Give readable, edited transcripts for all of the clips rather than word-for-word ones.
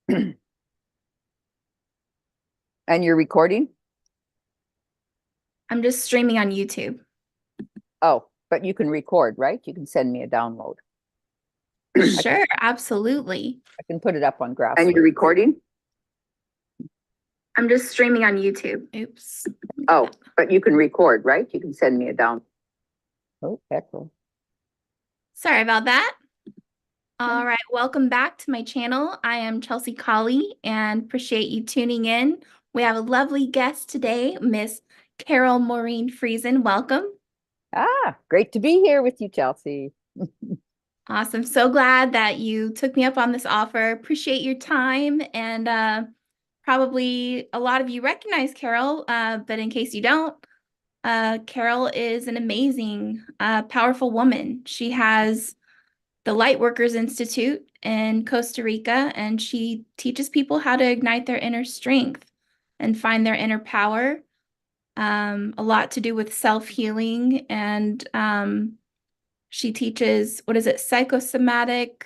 And you're recording? I'm just streaming on YouTube. Oh, but you can record, right? You can send me a download. I can, Sure, absolutely. I can put it up on And you're Grassroots. recording? I'm just streaming on YouTube. Oops. Oh, but you can record, right? You can send me a down. Oh, echo. Sorry about that. All right, welcome back to my channel. I am Chelsea Colley and appreciate you tuning in. We have a lovely guest today, Miss Carole Maureen Friesen. Welcome. Great to be here with you, Chelsea. Awesome. So glad that you took me up on this offer. Appreciate your time. And probably a lot of you recognize Carole, but in case you don't, Carole is an amazing, powerful woman. She has the Lightworkers Institute in Costa Rica, and she teaches people how to ignite their inner strength and find their inner power. A lot to do with self-healing, and she teaches, what is it, psychosomatic,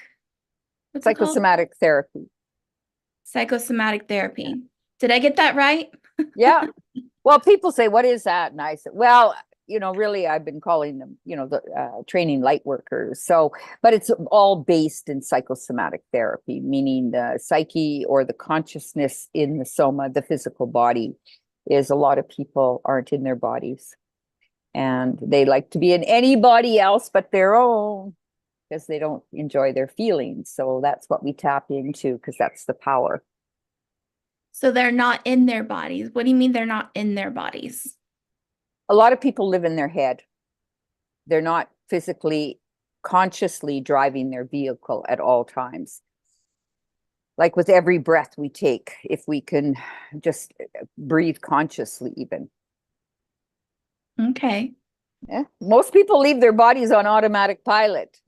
what's it called? Psychosomatic therapy. Psychosomatic therapy. Did I get that right? Yeah. Well, people say, what is that? And I said, well, really, I've been calling them, the training light workers. So, but it's all based in psychosomatic therapy, meaning the psyche or the consciousness in the soma, the physical body, is a lot of people aren't in their bodies. And they like to be in anybody else but their own because they don't enjoy their feelings. So that's what we tap into because that's the power. So they're not in their bodies. What do you mean they're not in their bodies? A lot of people live in their head. They're not physically, consciously driving their vehicle at all times. Like with every breath we take, if we can just breathe consciously, even. Okay. Yeah. Most people leave their bodies on automatic pilot,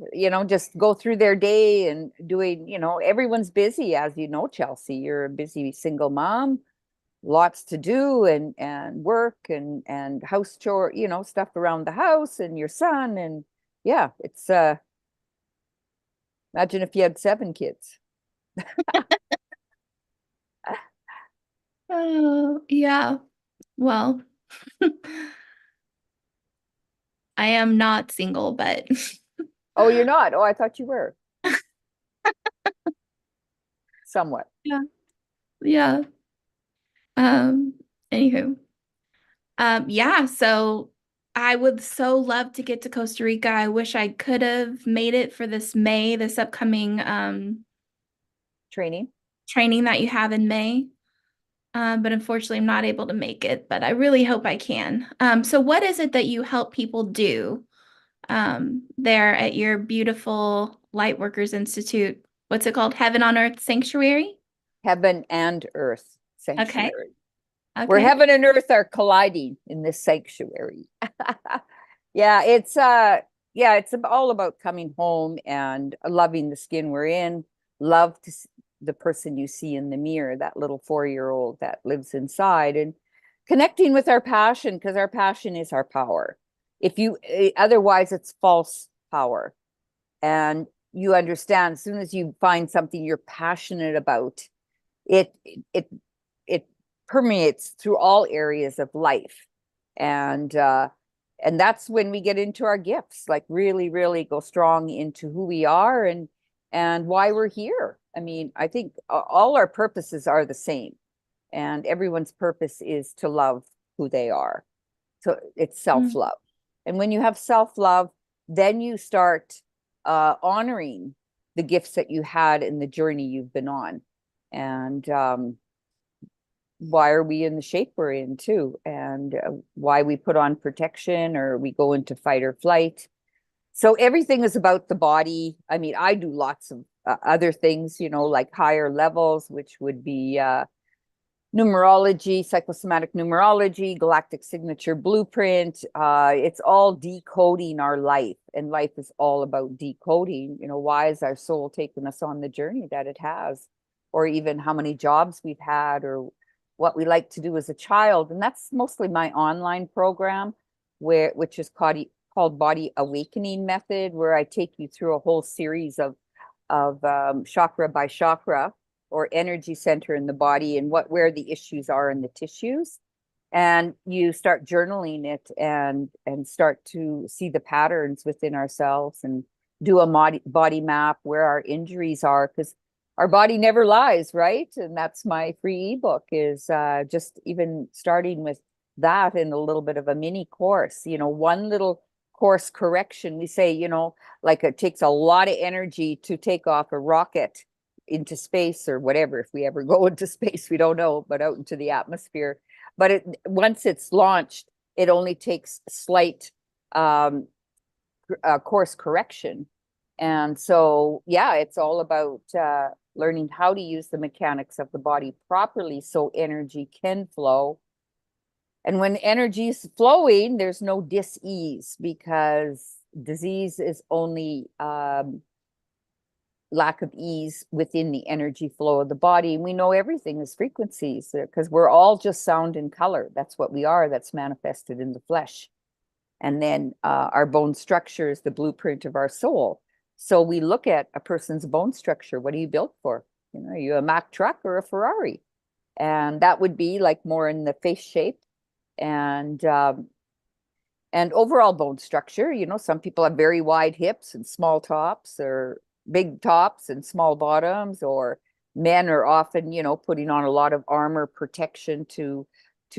just go through their day and doing, everyone's busy, as you know, Chelsea. You're a busy single mom, lots to do and work and house chore, stuff around the house and your son. And yeah, it's imagine if you had 7 kids. Oh, yeah. Well, I am not single, but Oh, you're not? Oh, I thought you were. Somewhat. yeah, yeah. Um, Anywho, yeah, so I would so love to get to Costa Rica. I wish I could have made it for this May, this upcoming Training. training that you have in May. But unfortunately, I'm not able to make it, but I really hope I can. So what is it that you help people do there at your beautiful Lightworkers Institute? What's it called? Heaven on Earth Sanctuary? Heaven and earth Okay. sanctuary. Where Okay. heaven and earth are colliding in this sanctuary. Yeah, it's all about coming home and loving the skin we're in, love to the person you see in the mirror, that little 4-year-old that lives inside, and connecting with our passion, because our passion is our power. If you otherwise it's false power. And you understand as soon as you find something you're passionate about, it it it permeates through all areas of life. And that's when we get into our gifts, like really, really go strong into who we are and why we're here. I mean, I think all our purposes are the same, and everyone's purpose is to love who they are. So it's Mm. self-love. And when you have self-love, then you start honoring the gifts that you had in the journey you've been on. And why are we in the shape we're in too, and why we put on protection or we go into fight or flight. So everything is about the body. I mean, I do lots of other things, like higher levels, which would be numerology, psychosomatic numerology, galactic signature blueprint. It's all decoding our life, and life is all about decoding. Why has our soul taken us on the journey that it has, or even how many jobs we've had, or what we like to do as a child. And that's mostly my online program, which is called Body Awakening Method, where I take you through a whole series of chakra by chakra, or energy center in the body and where the issues are in the tissues. And you start journaling it and start to see the patterns within ourselves and do a body map where our injuries are, because our body never lies, right? And that's my free ebook, is just even starting with that in a little bit of a mini course, one little course correction. We say, like it takes a lot of energy to take off a rocket into space or whatever. If we ever go into space, we don't know, but out into the atmosphere. But once it's launched, it only takes slight course correction. And so, yeah, it's all about learning how to use the mechanics of the body properly so energy can flow. And when energy is flowing, there's no dis-ease, because disease is only lack of ease within the energy flow of the body. And we know everything is frequencies, because we're all just sound and color. That's what we are. That's manifested in the flesh. And then our bone structure is the blueprint of our soul. So we look at a person's bone structure. What are you built for? Are you a Mack truck or a Ferrari? And that would be like more in the face shape and overall bone structure. Some people have very wide hips and small tops, or big tops and small bottoms, or men are often, putting on a lot of armor protection to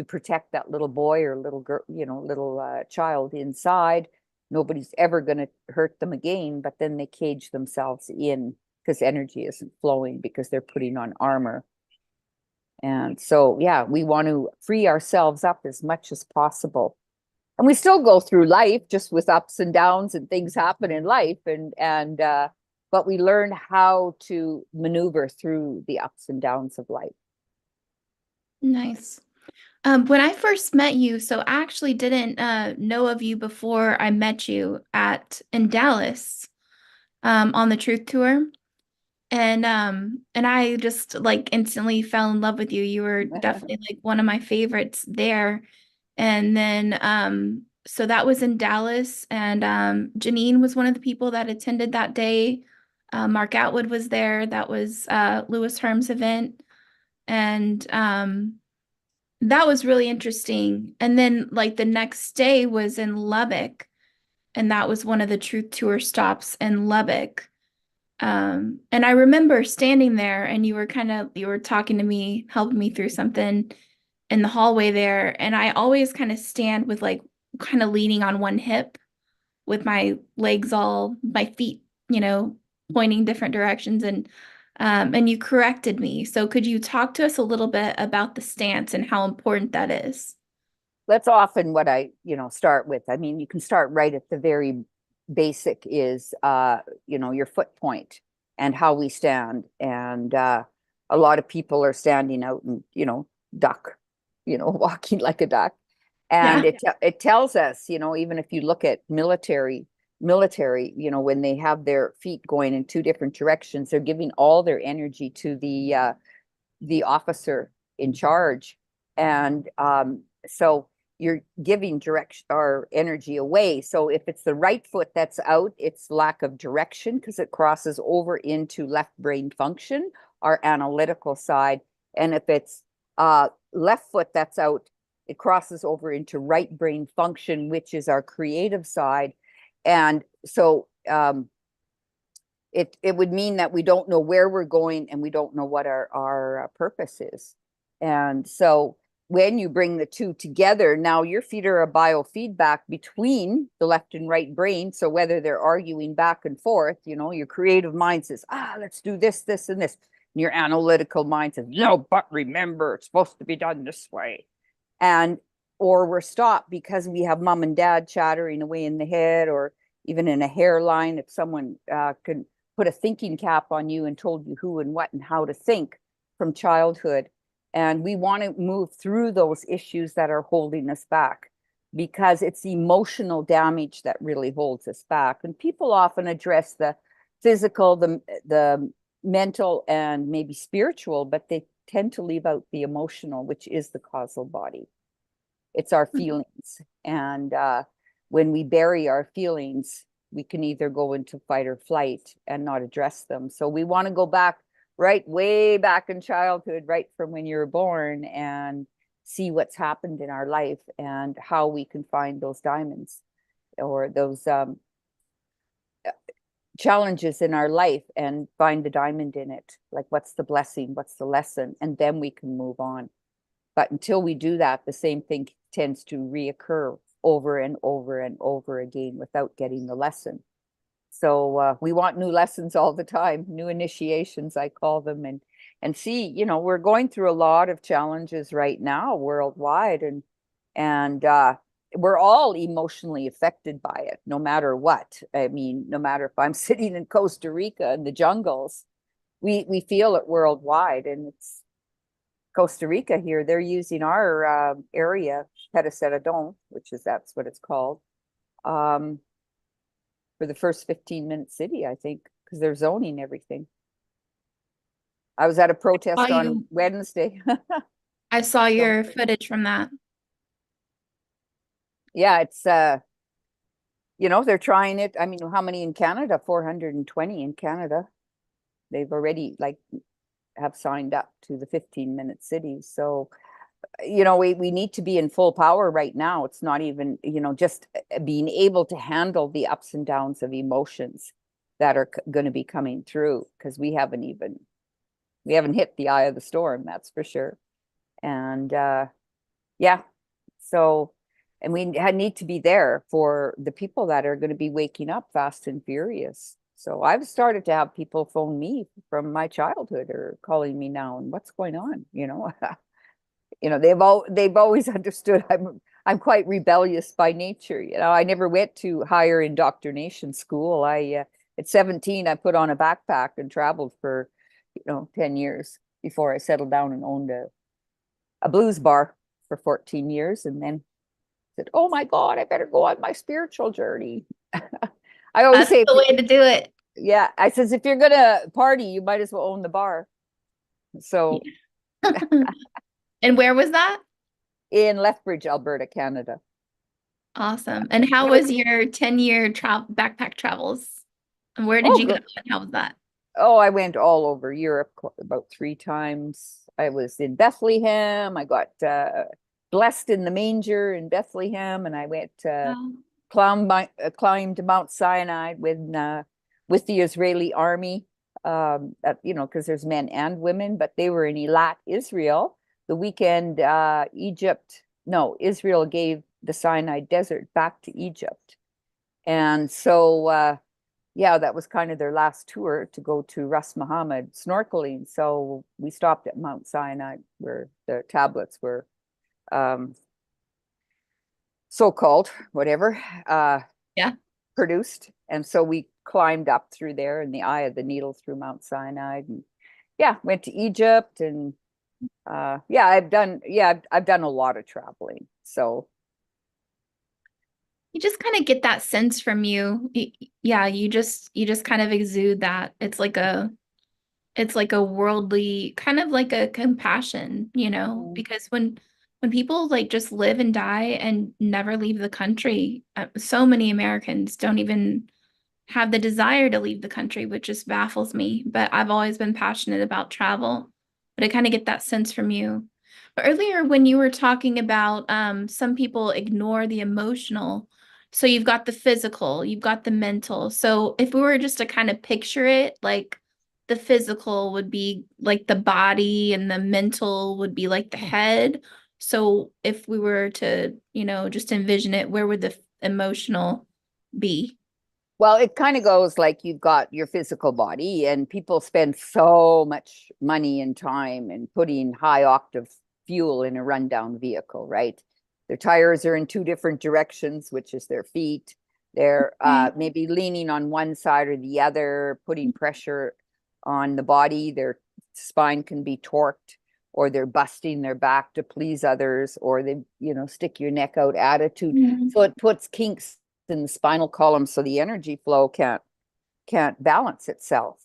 protect that little boy or little girl, little child inside. Nobody's ever going to hurt them again, but then they cage themselves in because energy isn't flowing, because they're putting on armor. And so, yeah, we want to free ourselves up as much as possible. And we still go through life just with ups and downs, and things happen in life, but we learn how to maneuver through the ups and downs of life. Nice. When I first met you, so I actually didn't know of you before I met you in Dallas on the Truth Tour. And I just like instantly fell in love with you. You were definitely like one of my favorites there. And then so that was in Dallas, and Janine was one of the people that attended that day. Mark Atwood was there. That was Louis Herm's event. And that was really interesting. And then like the next day was in Lubbock, and that was one of the Truth Tour stops in Lubbock. And I remember standing there, and you were talking to me, helping me through something in the hallway there. And I always kind of stand with like kind of leaning on one hip with my legs my feet, pointing different directions. And you corrected me. So could you talk to us a little bit about the stance and how important that is? That's often what I, start with. I mean, you can start right at the very basic is, your foot point and how we stand. And a lot of people are standing out and, duck, walking like a duck. And it tells us, even if you look at military, when they have their feet going in two different directions, they're giving all their energy to the officer in charge. And so you're giving direction or energy away. So if it's the right foot that's out, it's lack of direction, because it crosses over into left brain function, our analytical side. And if it's left foot that's out, it crosses over into right brain function, which is our creative side. And so it would mean that we don't know where we're going, and we don't know what our purpose is. And so when you bring the two together, now your feet are a biofeedback between the left and right brain. So whether they're arguing back and forth, your creative mind says, let's do this, this, and this. And your analytical mind says, no, but remember, it's supposed to be done this way. Or we're stopped because we have mom and dad chattering away in the head, or even in a hairline. If someone could put a thinking cap on you and told you who and what and how to think from childhood. And we want to move through those issues that are holding us back, because it's emotional damage that really holds us back. And people often address the physical, the mental, and maybe spiritual, but they tend to leave out the emotional, which is the causal body. It's our feelings. And when we bury our feelings, we can either go into fight or flight and not address them. So we want to go back right way back in childhood, right from when you were born, and see what's happened in our life and how we can find those diamonds or those challenges in our life and find the diamond in it. Like, what's the blessing? What's the lesson? And then we can move on. But until we do that, the same thing tends to reoccur over and over and over again without getting the lesson. So we want new lessons all the time, new initiations, I call them, and see, you know, we're going through a lot of challenges right now worldwide, and we're all emotionally affected by it, no matter what. I mean, no matter if I'm sitting in Costa Rica in the jungles, we feel it worldwide, and it's Costa Rica here. They're using our area, Petacetadon, that's what it's called. For the first 15-minute city, I think, because they're zoning everything. I was at a protest on Wednesday. I saw your footage from that. Yeah, it's you know, they're trying it. I mean, how many in Canada? 420 in Canada. They've already have signed up to the 15-minute cities. So, you know, we need to be in full power right now. It's not even, you know, just being able to handle the ups and downs of emotions that are going to be coming through, because we haven't hit the eye of the storm, that's for sure. And yeah, so, and we need to be there for the people that are going to be waking up fast and furious. So I've started to have people phone me from my childhood or calling me now, and what's going on, you know. You know, they've always understood I'm quite rebellious by nature. You know, I never went to higher indoctrination school. At 17, I put on a backpack and traveled for, you know, 10 years before I settled down and owned a blues bar for 14 years, and then said, "Oh my God, I better go on my spiritual journey." I always That's say, the way to do it. yeah, I says, if you're gonna party, you might as well own the bar. So And where was that? in Lethbridge, Alberta, Canada. Awesome. And how was your 10-year backpack travels? And where did you go? And how was that? Oh, I went all over Europe about 3 times. I was in Bethlehem. I got blessed in the manger in Bethlehem, and I went climbed Mount Sinai with the Israeli army. You know, because there's men and women, but they were in Eilat, Israel. The weekend, Israel gave the Sinai Desert back to Egypt, and so. Yeah, that was kind of their last tour to go to Ras Muhammad snorkeling. So we stopped at Mount Sinai where the tablets were so-called, whatever, produced. And so we climbed up through there in the eye of the needle through Mount Sinai. And yeah, went to Egypt, and I've done a lot of traveling. So you just kind of get that sense from you. Yeah, you just kind of exude that. It's like a worldly, kind of like a compassion, you know, because when people like just live and die and never leave the country, so many Americans don't even have the desire to leave the country, which just baffles me. But I've always been passionate about travel, but I kind of get that sense from you. But earlier when you were talking about some people ignore the emotional, so you've got the physical, you've got the mental. So if we were just to kind of picture it, like the physical would be like the body and the mental would be like the head. So if we were to, you know, just envision it, where would the emotional be? well, it kind of goes like you've got your physical body, and people spend so much money and time in putting high octave fuel in a rundown vehicle, right? Their tires are in 2 different directions, which is their feet. They're maybe leaning on one side or the other, putting pressure on the body. Their spine can be torqued, or they're busting their back to please others, or they, you know, stick your neck out attitude. So it puts kinks in the spinal column, so the energy flow can't balance itself.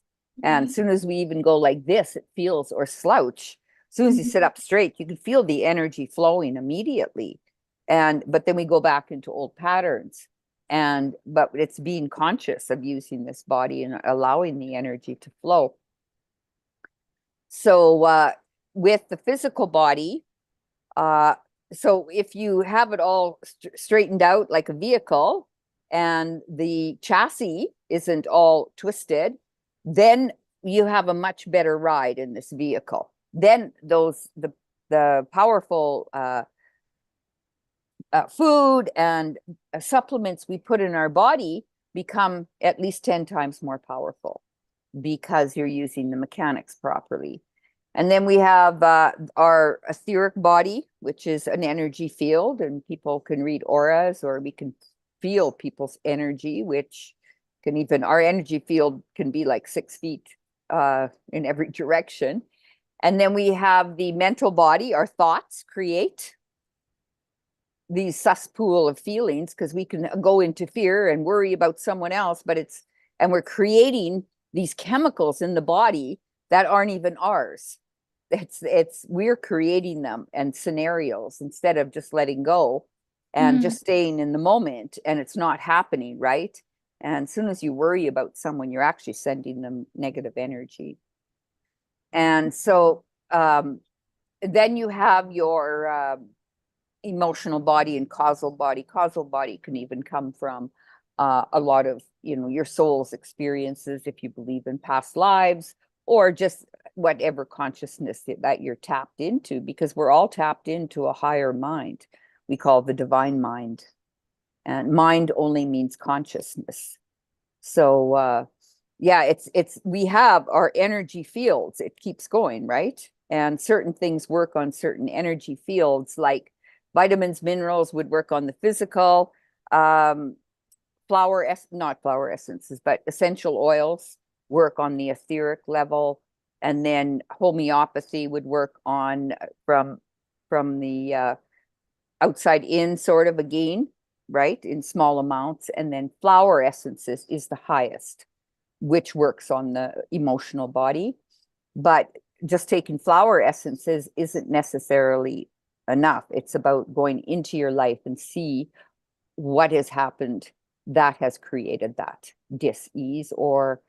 And as soon as we even go like this, it feels, or slouch, as soon as you sit up straight, you can feel the energy flowing immediately. But then we go back into old patterns, but it's being conscious of using this body and allowing the energy to flow. So with the physical body, so if you have it all straightened out like a vehicle and the chassis isn't all twisted, then you have a much better ride in this vehicle. Then the powerful food and supplements we put in our body become at least 10 times more powerful because you're using the mechanics properly. And then we have our etheric body, which is an energy field, and people can read auras, or we can feel people's energy, which can even, our energy field can be like 6 feet in every direction. And then we have the mental body. Our thoughts create these cesspool of feelings, because we can go into fear and worry about someone else, and we're creating these chemicals in the body that aren't even ours. We're creating them and scenarios instead of just letting go and just staying in the moment, and it's not happening, right? And as soon as you worry about someone, you're actually sending them negative energy. And so then you have your emotional body and causal body. Causal body can even come from a lot of, your soul's experiences, if you believe in past lives, or just whatever consciousness that you're tapped into, because we're all tapped into a higher mind we call the divine mind. And mind only means consciousness. So yeah, we have our energy fields. It keeps going, right? And certain things work on certain energy fields, like vitamins, minerals would work on the physical, not flower essences, but essential oils work on the etheric level. And then homeopathy would work on from the outside in, sort of, again, right, in small amounts. And then flower essences is the highest, which works on the emotional body. But just taking flower essences isn't necessarily enough. It's about going into your life and see what has happened that has created that dis-ease, or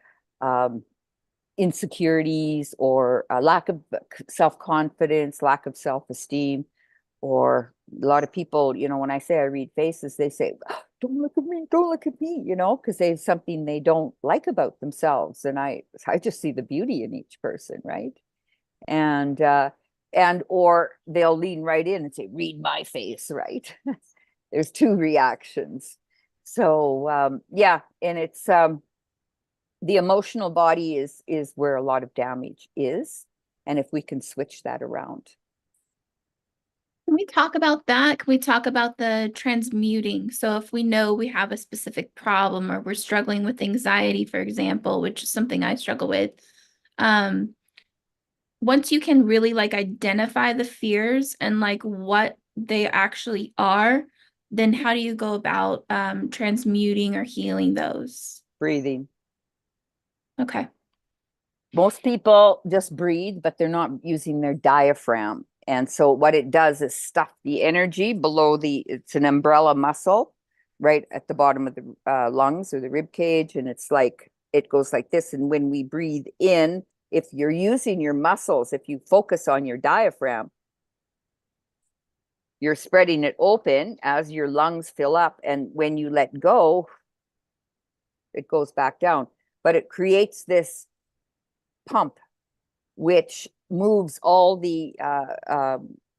insecurities, or a lack of self-confidence, lack of self-esteem. Or a lot of people, when I say I read faces, they say, don't look at me, don't look at me, because they have something they don't like about themselves. And I just see the beauty in each person, right? And or they'll lean right in and say, read my face, right? There's two reactions. So yeah, and it's the emotional body is where a lot of damage is. And if we can switch that around. Can we talk about that? Can we talk about the transmuting? So if we know we have a specific problem, or we're struggling with anxiety, for example, which is something I struggle with, once you can really identify the fears and what they actually are, then how do you go about transmuting or healing those? Breathing. Okay. Most people just breathe, but they're not using their diaphragm. And so what it does is stuff the energy below it's an umbrella muscle right at the bottom of the lungs or the rib cage. And it goes like this. And when we breathe in, if you're using your muscles, if you focus on your diaphragm, you're spreading it open as your lungs fill up. And when you let go, it goes back down. But it creates this pump, which moves all the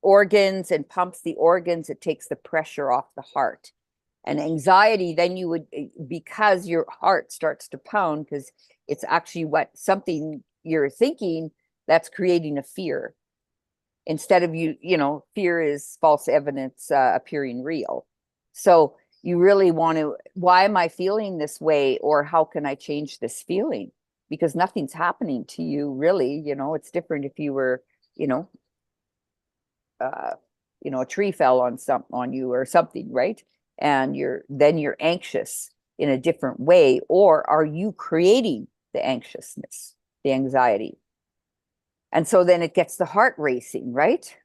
organs and pumps the organs. It takes the pressure off the heart. And anxiety, then you would, because your heart starts to pound, because it's actually something you're thinking that's creating a fear. Instead of fear is false evidence appearing real. So you really want to, why am I feeling this way? Or how can I change this feeling? Because nothing's happening to you, really. It's different if you were, a tree fell on you or something, right? And you're anxious in a different way. Or are you creating the anxiousness, the anxiety? And so then it gets the heart racing, right?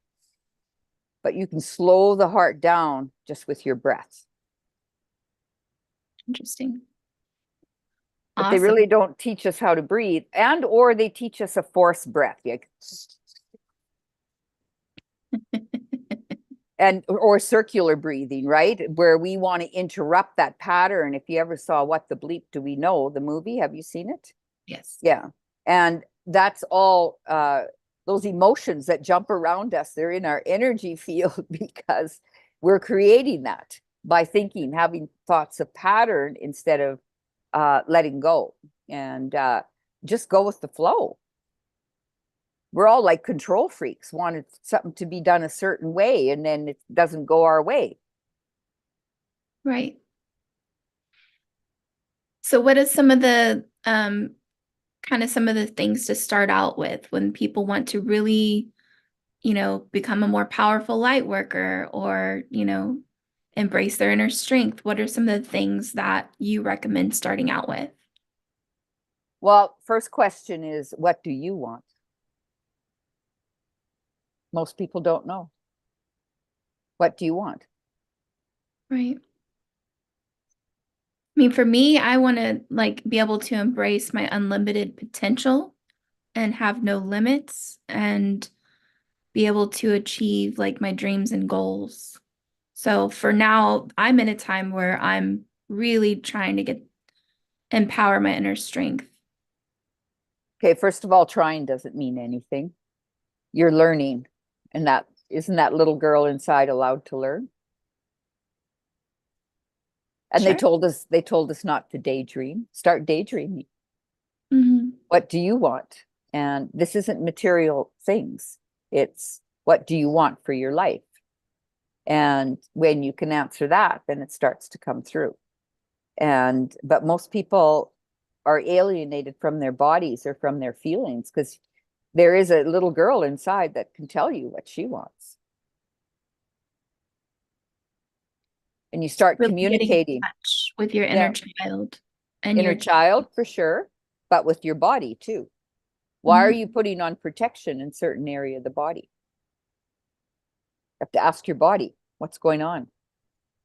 But you can slow the heart down just with your breath. Interesting. but they Awesome. really don't teach us how to breathe, and or they teach us a forced breath. And or circular breathing, right? Where we want to interrupt that pattern. If you ever saw What the Bleep Do We Know, the movie, have you seen it? Yes. Yeah. And that's all those emotions that jump around us, they're in our energy field because we're creating that by thinking, having thoughts of pattern instead of letting go and just go with the flow. We're all like control freaks, wanted something to be done a certain way, and then it doesn't go our way. Right. So what is some of the kind of some of the things to start out with when people want to really, become a more powerful light worker or, embrace their inner strength? What are some of the things that you recommend starting out with? Well, first question is, what do you want? Most people don't know. What do you want? Right. I mean, for me, I want to be able to embrace my unlimited potential and have no limits and be able to achieve my dreams and goals. So for now, I'm in a time where I'm really trying to empower my inner strength. Okay, first of all, trying doesn't mean anything. You're learning, and that isn't that little girl inside allowed to learn? And Sure. they told us not to daydream. Start daydreaming. Mm-hmm. What do you want? And this isn't material things. It's what do you want for your life? And when you can answer that, then it starts to come through. But most people are alienated from their bodies or from their feelings because there is a little girl inside that can tell you what she wants. And you start Really getting in communicating. touch with your inner child and Inner your child for sure, but with your body too. Why are you putting on protection in certain area of the body? You have to ask your body, what's going on?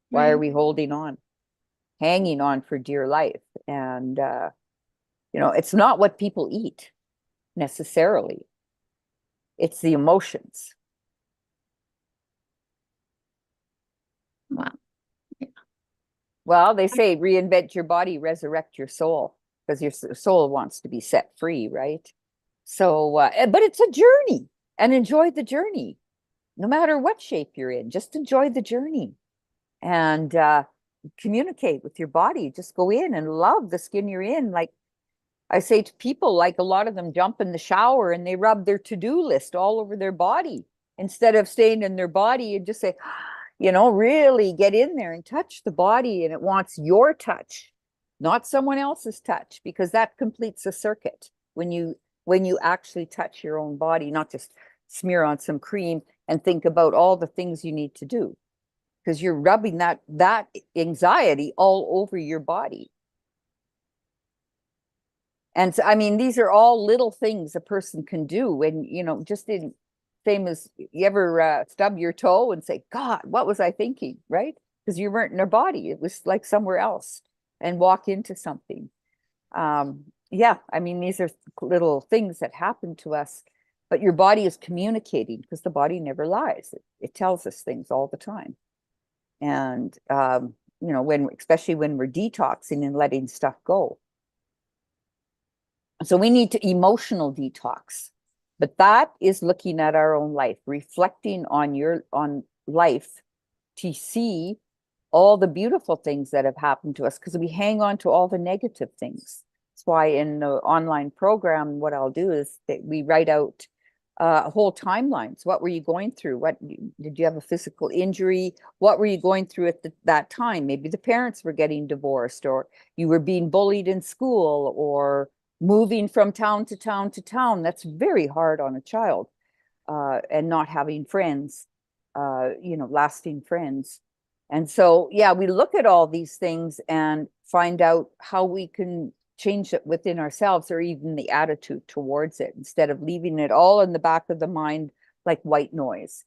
Why are we holding on? Hanging on for dear life. And it's not what people eat necessarily. It's the emotions. Wow. Yeah. Well, they say reinvent your body, resurrect your soul, because your soul wants to be set free, right? So, but it's a journey, and enjoy the journey, no matter what shape you're in. Just enjoy the journey, and communicate with your body. Just go in and love the skin you're in. Like I say to people, like a lot of them jump in the shower and they rub their to-do list all over their body instead of staying in their body and just say, really get in there and touch the body. And it wants your touch, not someone else's touch, because that completes a circuit when you actually touch your own body, not just smear on some cream and think about all the things you need to do, because you're rubbing that anxiety all over your body. And so, I mean, these are all little things a person can do when, just in same as you ever stub your toe and say, God, what was I thinking? Right? Because you weren't in your body. It was like somewhere else, and walk into something. Yeah, I mean, these are little things that happen to us, but your body is communicating because the body never lies. It tells us things all the time. And, especially when we're detoxing and letting stuff go. So we need to emotional detox, but that is looking at our own life, reflecting on life to see all the beautiful things that have happened to us, because we hang on to all the negative things. That's why in the online program, what I'll do is that we write out whole timelines. What were you going through? Did you have a physical injury? What were you going through at that time? Maybe the parents were getting divorced, or you were being bullied in school, or moving from town to town to town. That's very hard on a child, and not having friends, lasting friends. And so, yeah, we look at all these things and find out how we can change it within ourselves, or even the attitude towards it, instead of leaving it all in the back of the mind like white noise.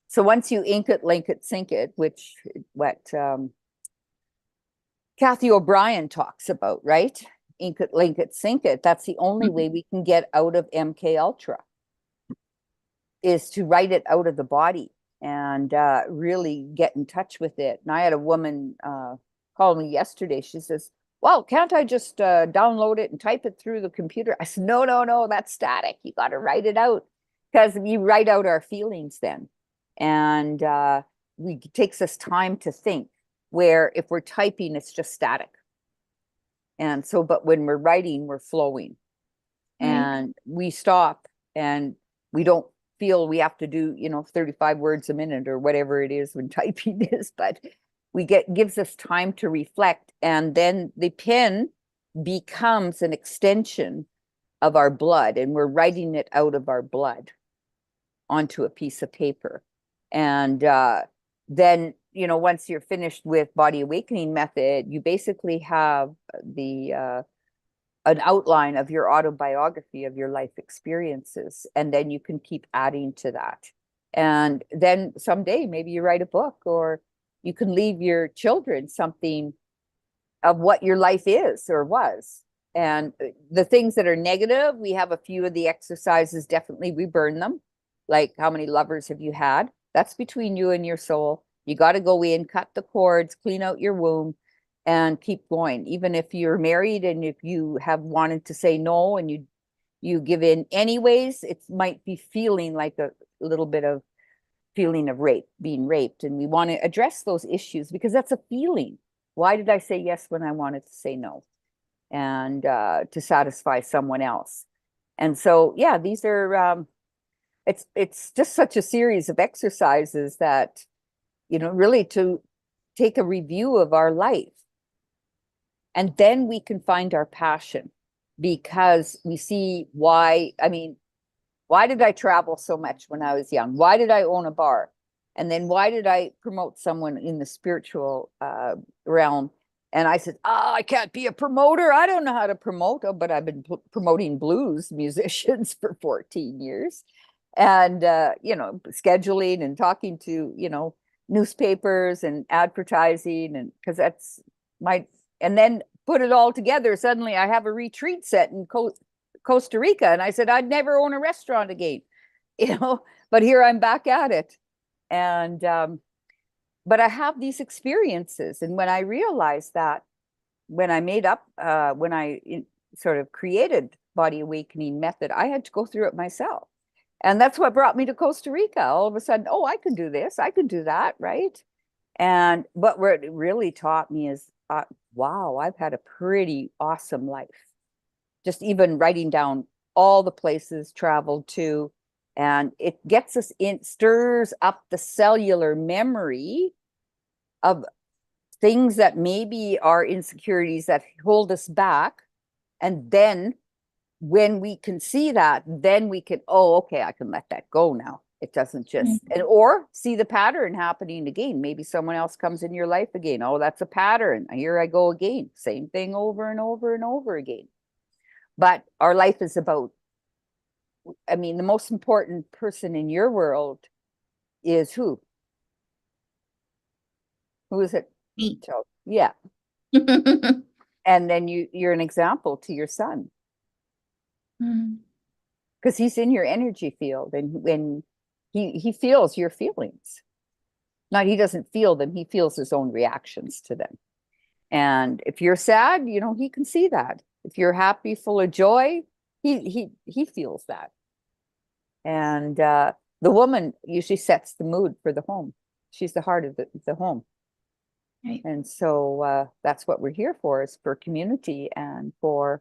So once you ink it, link it, sink it, which what Kathy O'Brien talks about, right? ink it, link it, sink it. That's the only way we can get out of MK Ultra, is to write it out of the body and really get in touch with it. And I had a woman call me yesterday. She says, well, can't I just download it and type it through the computer? I said, no, no, no, that's static. You got to write it out, because we write out our feelings then. And it takes us time to think, where if we're typing, it's just static. And so, but when we're writing, we're flowing, and we stop, and we don't feel we have to do, 35 words a minute or whatever it is when typing is, but gives us time to reflect. And then the pen becomes an extension of our blood, and we're writing it out of our blood onto a piece of paper. And then, once you're finished with Body Awakening Method, you basically have an outline of your autobiography of your life experiences, and then you can keep adding to that. And then someday maybe you write a book, or you can leave your children something of what your life is or was. And the things that are negative, we have a few of the exercises, definitely we burn them. Like, how many lovers have you had? That's between you and your soul. You got to go in, cut the cords, clean out your womb, and keep going. Even if you're married and if you have wanted to say no and you give in anyways, it might be feeling like a little bit of feeling of being raped. And we want to address those issues, because that's a feeling. Why did I say yes when I wanted to say no? And to satisfy someone else. And so, yeah, these are, it's just such a series of exercises that, really to take a review of our life. And then we can find our passion, because we see why did I travel so much when I was young? Why did I own a bar? And then why did I promote someone in the spiritual realm? And I said, I can't be a promoter. I don't know how to promote. Oh, but I've been promoting blues musicians for 14 years. And, scheduling and talking to, newspapers and advertising, and because that's and then put it all together. Suddenly I have a retreat set in Costa Rica. And I said, I'd never own a restaurant again, but here I'm back at it. And, but I have these experiences. And when I realized that, when I made up, when I sort of created Body Awakening Method, I had to go through it myself. And that's what brought me to Costa Rica. All of a sudden, I can do this, I can do that, right? And but what it really taught me is, wow, I've had a pretty awesome life. Just even writing down all the places traveled to, and it gets us stirs up the cellular memory of things that maybe are insecurities that hold us back. And then when we can see that, then we can, okay, I can let that go now. It doesn't just, or see the pattern happening again. Maybe someone else comes in your life again. Oh, that's a pattern. Here I go again. Same thing over and over and over again. But our life is about, the most important person in your world is who? Who is it? Me. So, yeah. And then you're an example to your son. Because he's in your energy field, and when he feels your feelings. Not he doesn't feel them, he feels his own reactions to them. And if you're sad, he can see that. If you're happy, full of joy, he feels that. And the woman usually sets the mood for the home. She's the heart of the home. Right. And so that's what we're here for, is for community and for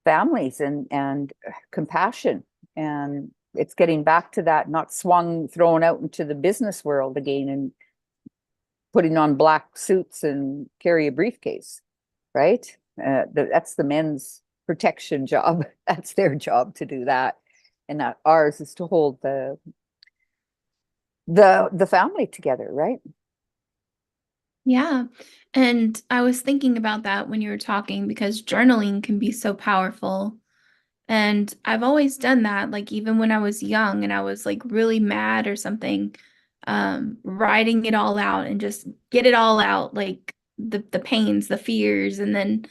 families and compassion. And it's getting back to that, not thrown out into the business world again and putting on black suits and carry a briefcase, right? That's the men's protection job. That's their job to do that. And that ours is to hold the family together, right? Yeah. And I was thinking about that when you were talking, because journaling can be so powerful. And I've always done that, like even when I was young and I was like really mad or something, writing it all out and just get it all out, like the pains, the fears, and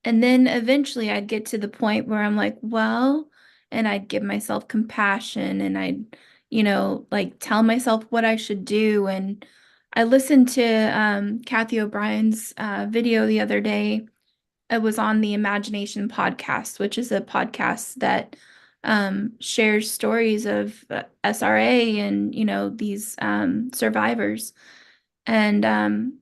And then eventually I'd get to the point where I'm like, well, and I'd give myself compassion and I'd, like tell myself what I should do. And I listened to Kathy O'Brien's video the other day. It was on the Imagination podcast, which is a podcast that shares stories of SRA and, these survivors. And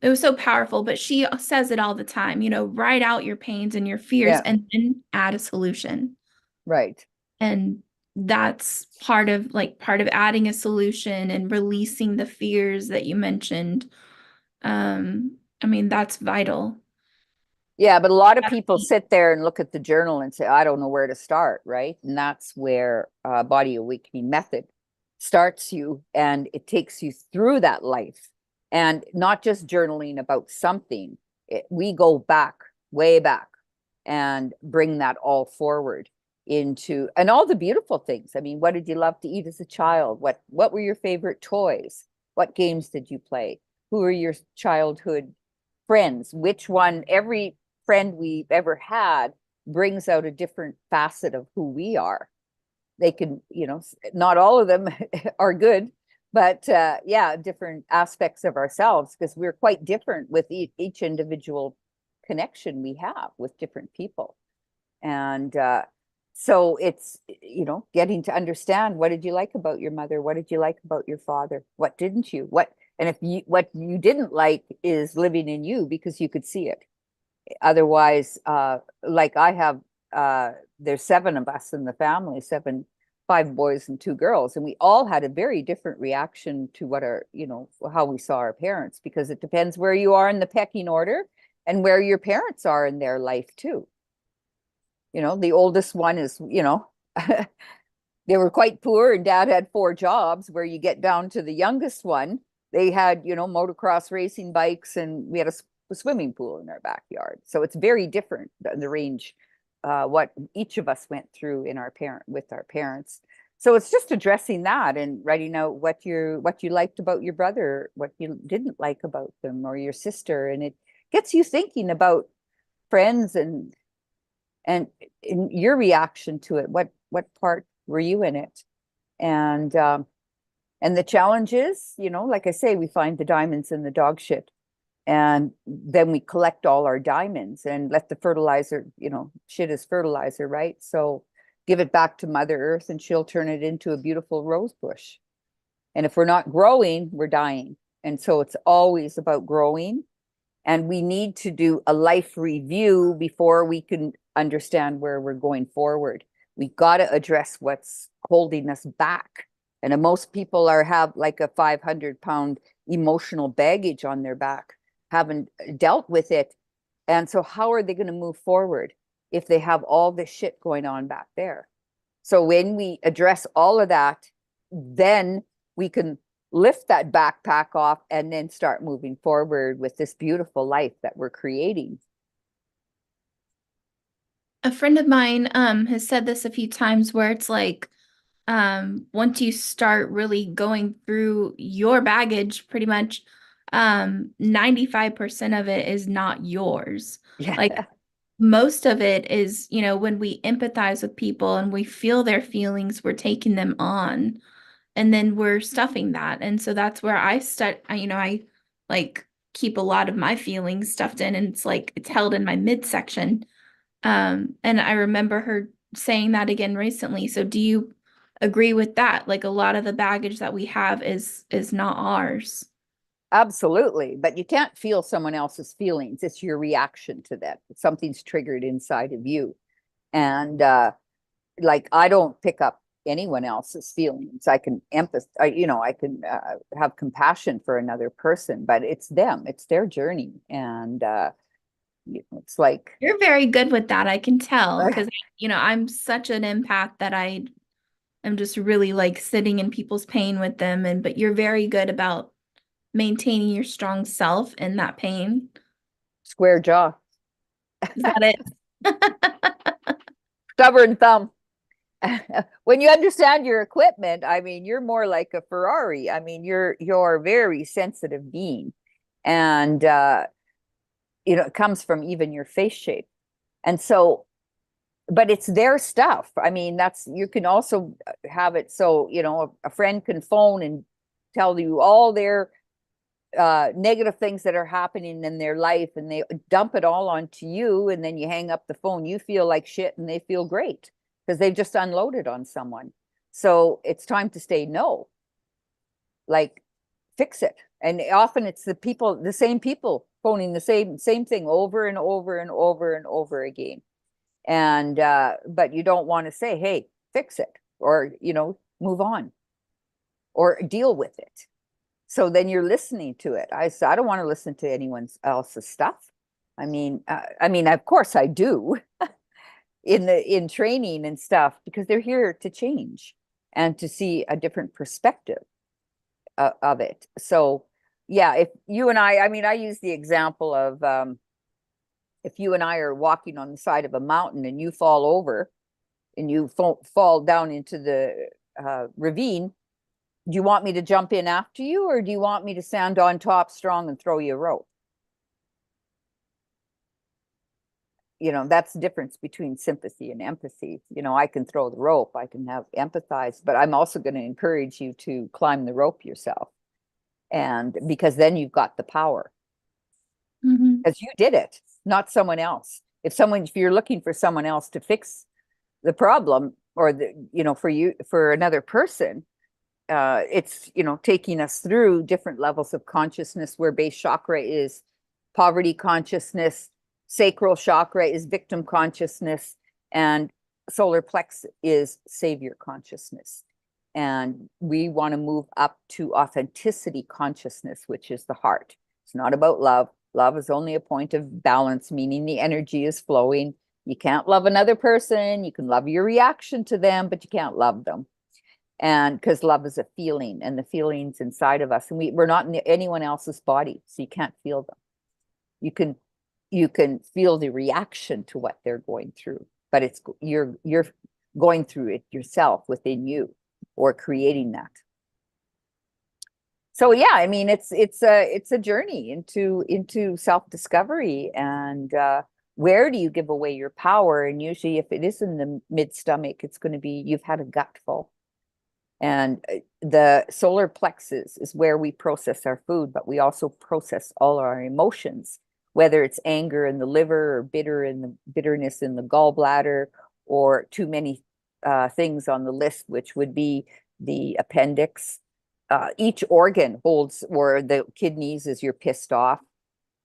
it was so powerful, but she says it all the time, write out your pains and your fears Yeah. and then add a solution. Right. And that's part of adding a solution and releasing the fears that you mentioned. I mean, that's vital. Yeah, but a lot of people sit there and look at the journal and say, I don't know where to start, right? And that's where Body Awakening Method starts you, and it takes you through that life. And not just journaling about something. We go back, way back, and bring that all forward into, and all the beautiful things. I mean, what did you love to eat as a child? What were your favorite toys? What games did you play? Who are your childhood friends? Which one? Every friend we've ever had brings out a different facet of who we are. They can, not all of them are good, but yeah, different aspects of ourselves, because we're quite different with each individual connection we have with different people. And so it's, getting to understand, what did you like about your mother? What did you like about your father? What didn't you? And what you didn't like is living in you because you could see it. Otherwise, like I have, there's 7 of us in the family, 5 boys and 2 girls, and we all had a very different reaction to what how we saw our parents, because it depends where you are in the pecking order and where your parents are in their life too. The oldest one is, they were quite poor, and dad had 4 jobs. Where you get down to the youngest one, they had, motocross racing bikes, and we had a swimming pool in our backyard. So it's very different, the range, what each of us went through with our parents. So it's just addressing that and writing out what you liked about your brother, what you didn't like about them, or your sister. And it gets you thinking about friends and in your reaction to it. What part were you in it? And the challenge is, like I say, we find the diamonds in the dog shit. And then we collect all our diamonds and let the fertilizer, shit is fertilizer, right? So give it back to Mother Earth and she'll turn it into a beautiful rose bush. And if we're not growing, we're dying. And so it's always about growing. And we need to do a life review before we can understand where we're going forward. We got to address what's holding us back. And most people have like a 500-pound emotional baggage on their back, haven't dealt with it. And so how are they going to move forward if they have all this shit going on back there? So when we address all of that, then we can lift that backpack off and then start moving forward with this beautiful life that we're creating. A friend of mine has said this a few times, where it's like, once you start really going through your baggage, pretty much 95% of it is not yours. Yeah. Like most of it is, when we empathize with people and we feel their feelings, we're taking them on, and then we're stuffing that. And so that's where I like keep a lot of my feelings stuffed in, and it's held in my midsection. And I remember her saying that again recently. So do you agree with that? Like a lot of the baggage that we have is not ours. Absolutely. But you can't feel someone else's feelings. It's your reaction to that. Something's triggered inside of you. And like, I don't pick up anyone else's feelings. I can empathize, I can have compassion for another person, but it's them, it's their journey. And it's like, You're very good with that. I can tell, because, I'm such an empath that I'm just really like sitting in people's pain with them. But you're very good about maintaining your strong self in that pain. square jaw. Is that it? Stubborn thumb. When you understand your equipment, I mean, you're more like a Ferrari. I mean, you're a very sensitive being. And it comes from even your face shape. And so, but it's their stuff. I mean, you can also have it so, a friend can phone and tell you all their negative things that are happening in their life, and they dump it all onto you, and then you hang up the phone. You feel like shit and they feel great because they've just unloaded on someone. So it's time to say no, like fix it. And often it's the same people phoning the same thing over and over and over and over again. And but you don't want to say, hey, fix it, or move on or deal with it. So then you're listening to it. I don't want to listen to anyone else's stuff. I mean, of course I do in training and stuff, because they're here to change and to see a different perspective of it. So yeah, if you and I mean, I use the example of if you and I are walking on the side of a mountain and you fall over and you fall down into the ravine, do you want me to jump in after you, or do you want me to stand on top strong and throw you a rope? That's the difference between sympathy and empathy. I can throw the rope, I can have empathize, but I'm also going to encourage you to climb the rope yourself. And because then you've got the power. Because you did it, not someone else. If you're looking for someone else to fix the problem, or for another person, it's taking us through different levels of consciousness, where base chakra is poverty consciousness, sacral chakra is victim consciousness, and solar plex is savior consciousness. And we want to move up to authenticity consciousness, which is the heart. It's not about love. Love is only a point of balance, meaning the energy is flowing. You can't love another person. You can love your reaction to them, but you can't love them. And because love is a feeling, and the feelings inside of us, and we're not in anyone else's body, so you can't feel them. You can feel the reaction to what they're going through, but you're going through it yourself within you, or creating that. So yeah, I mean, it's a journey into self-discovery. And where do you give away your power? And usually if it is in the mid-stomach, it's going to be you've had a gutful. And the solar plexus is where we process our food, but we also process all our emotions, whether it's anger in the liver, or bitterness in the gallbladder, or too many things on the list, which would be the appendix. Each organ holds, or the kidneys is you're pissed off.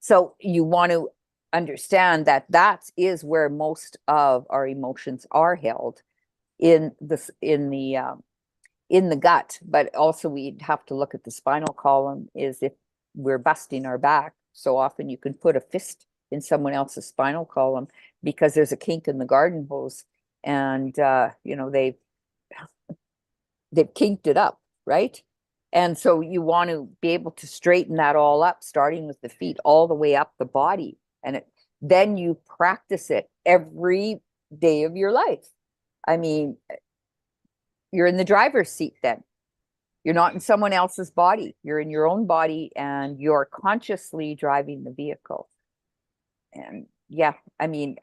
So you want to understand that is where most of our emotions are held, in the gut. But also we'd have to look at the spinal column, is if we're busting our back. So often you can put a fist in someone else's spinal column because there's a kink in the garden hose, and they've kinked it up, right? And so you want to be able to straighten that all up, starting with the feet all the way up the body. And then you practice it every day of your life. I mean, you're in the driver's seat then. You're not in someone else's body. You're in your own body, and you're consciously driving the vehicle. And yeah, I mean,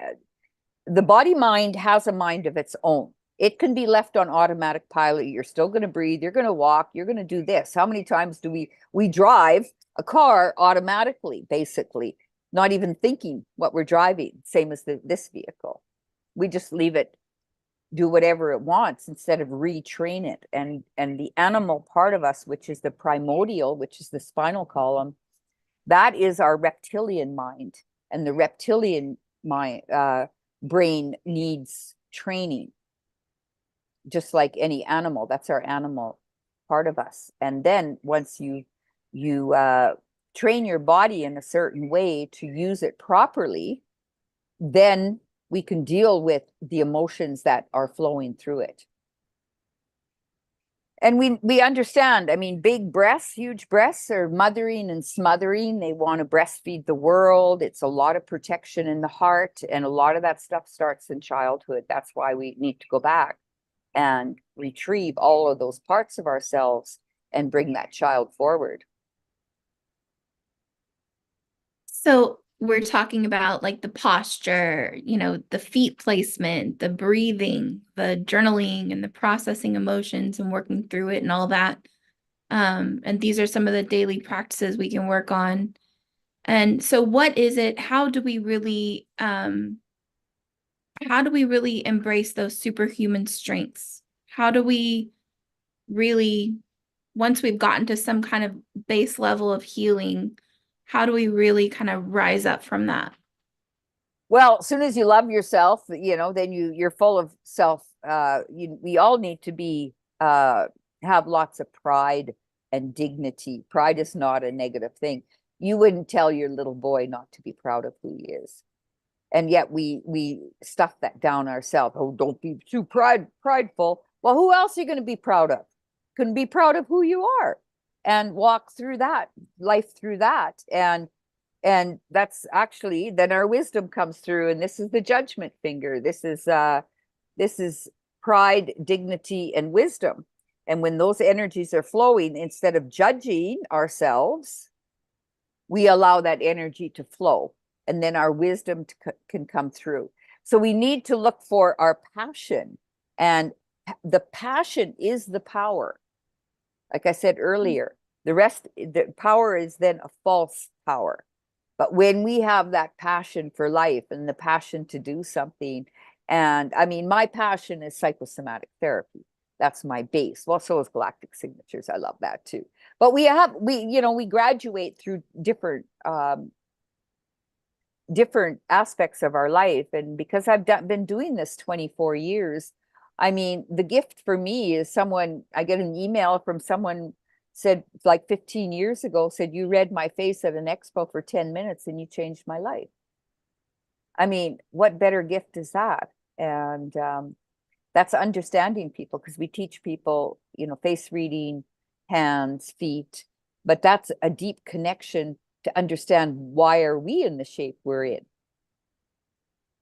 the body-mind has a mind of its own. It can be left on automatic pilot. You're still going to breathe. You're going to walk. You're going to do this. How many times do we drive a car automatically, basically, not even thinking what we're driving? Same as this vehicle. We just leave it do whatever it wants instead of retrain it. And the animal part of us, which is the primordial, which is the spinal column, that is our reptilian mind. And the reptilian brain needs training, just like any animal. That's our animal part of us. And then once you train your body in a certain way to use it properly, then we can deal with the emotions that are flowing through it. And we understand, I mean, big breasts, huge breasts are mothering and smothering. They want to breastfeed the world. It's a lot of protection in the heart. And a lot of that stuff starts in childhood. That's why we need to go back and retrieve all of those parts of ourselves and bring that child forward. So we're talking about like the posture, the feet placement, the breathing, the journaling and the processing emotions and working through it and all that. And these are some of the daily practices we can work on. And so what is it? How do we really embrace those superhuman strengths? How do we really, once we've gotten to some kind of base level of healing, how do we really kind of rise up from that? Well, as soon as you love yourself, then you're full of self. We all need to be have lots of pride and dignity. Pride is not a negative thing. You wouldn't tell your little boy not to be proud of who he is. And yet we stuff that down ourselves. Oh, don't be too prideful. Well, who else are you going to be proud of? Can be proud of who you are and walk through that life through that. And that's actually then our wisdom comes through. And this is the judgment finger. This is pride, dignity, and wisdom. And when those energies are flowing, instead of judging ourselves, we allow that energy to flow. And then our wisdom can come through. So we need to look for our passion. And the passion is the power. Like I said earlier, the power is then a false power. But when we have that passion for life and the passion to do something, and I mean, my passion is psychosomatic therapy. That's my base. Well, so is galactic signatures. I love that too. But we graduate through different aspects of our life. And because I've been doing this 24 years, I mean, the gift for me is I get an email from someone said like 15 years ago, said, you read my face at an expo for 10 minutes and you changed my life. I mean, what better gift is that? And that's understanding people, because we teach people, face reading, hands, feet, but that's a deep connection to understand why are we in the shape we're in?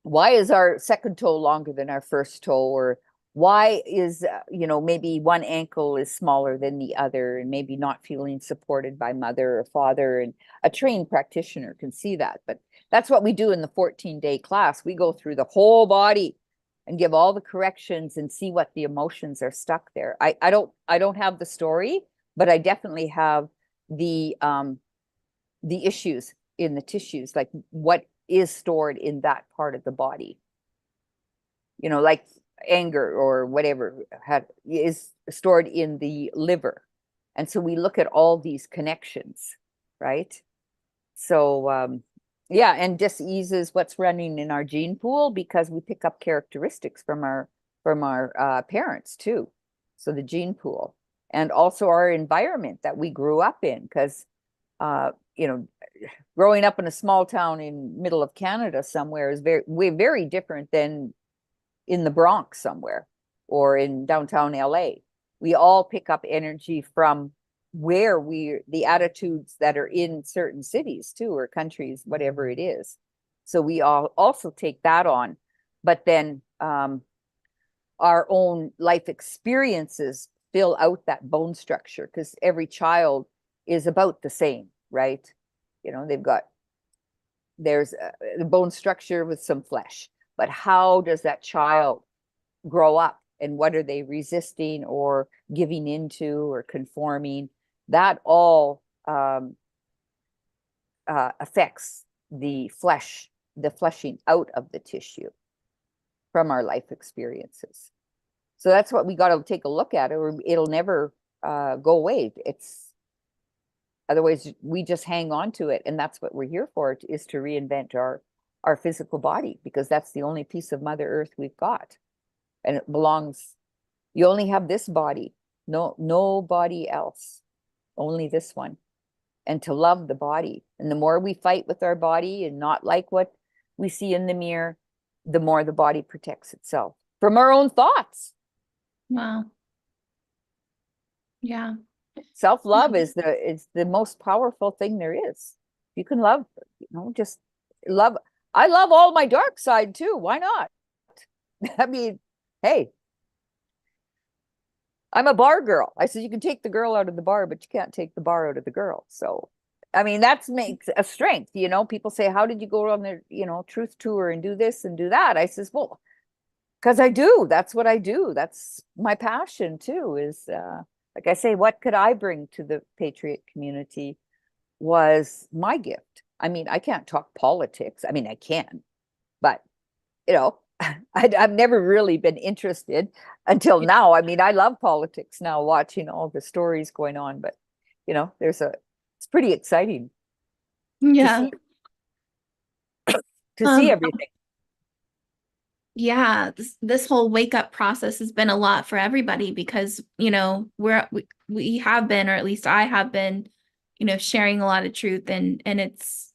Why is our second toe longer than our first toe? Or why is, maybe one ankle is smaller than the other and maybe not feeling supported by mother or father? And a trained practitioner can see that. But that's what we do in the 14-day class. We go through the whole body and give all the corrections and see what the emotions are stuck there. I don't have the story, but I definitely have the issues in the tissues, like what is stored in that part of the body. Like anger or whatever is stored in the liver. And so we look at all these connections, right? So yeah, and just eases what's running in our gene pool, because we pick up characteristics from our parents too. So the gene pool, and also our environment that we grew up in, because growing up in a small town in middle of Canada somewhere is very different than in the Bronx somewhere or in downtown LA. We all pick up energy from where the attitudes that are in certain cities too, or countries, whatever it is. So we all also take that on, but then our own life experiences fill out that bone structure, because every child is about the same, right? There's the bone structure with some flesh, but how does that child grow up, and what are they resisting or giving into or conforming? That all affects the fleshing out of the tissue from our life experiences. So that's what we got to take a look at, or it'll never go away. Otherwise we just hang on to it, and that's what we're here for, is to reinvent our physical body, because that's the only piece of Mother Earth we've got, and it belongs. You only have this body, nobody else, only this one. And to love the body, and the more we fight with our body and not like what we see in the mirror, the more the body protects itself from our own thoughts. Wow. Yeah. Self-love is the most powerful thing there is. You can love, just love. I love all my dark side too. Why not? I mean, hey, I'm a bar girl. I said, you can take the girl out of the bar, but you can't take the bar out of the girl. So I mean, that makes a strength, you know, people say, how did you go on the, you know, truth tour and do this and do that? I says, well, because I do, that's what I do. That's my passion too, is, like I say, what could I bring to the Patriot community was my gift. I mean, I can't talk politics. I mean, I can, but you know, I've never really been interested until now. I mean, I love politics now, watching all the stories going on, but you know, it's pretty exciting Yeah. to see Um, everything. Yeah, this whole wake up process has been a lot for everybody because, you know, we have been, or at least I have been, you know, sharing a lot of truth, and it's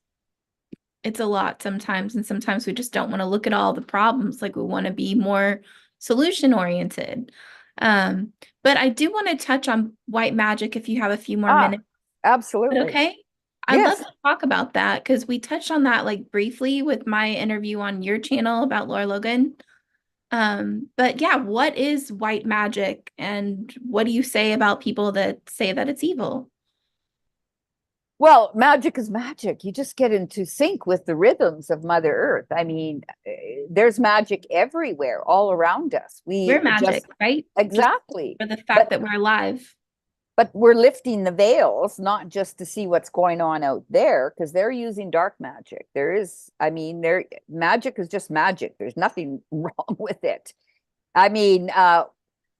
a lot sometimes, and sometimes we just don't want to look at all the problems. Like, we want to be more solution oriented. Um, but I do want to touch on white magic if you have a few more Ah, minutes. Is absolutely. that okay? I'd love Yes. to talk about that because we touched on that like briefly with my interview on your channel about Laura Logan. But yeah, what is white magic, and what do you say about people that say that it's evil? Well, magic is magic. You just get into sync with the rhythms of Mother Earth. I mean, there's magic everywhere, all around us. We're We magic, just right? Just exactly, for the but fact that we're alive. but we're lifting the veils, not just to see what's going on out there, because they're using dark magic. There is, I mean, there magic is just magic. There's nothing wrong with it. I mean,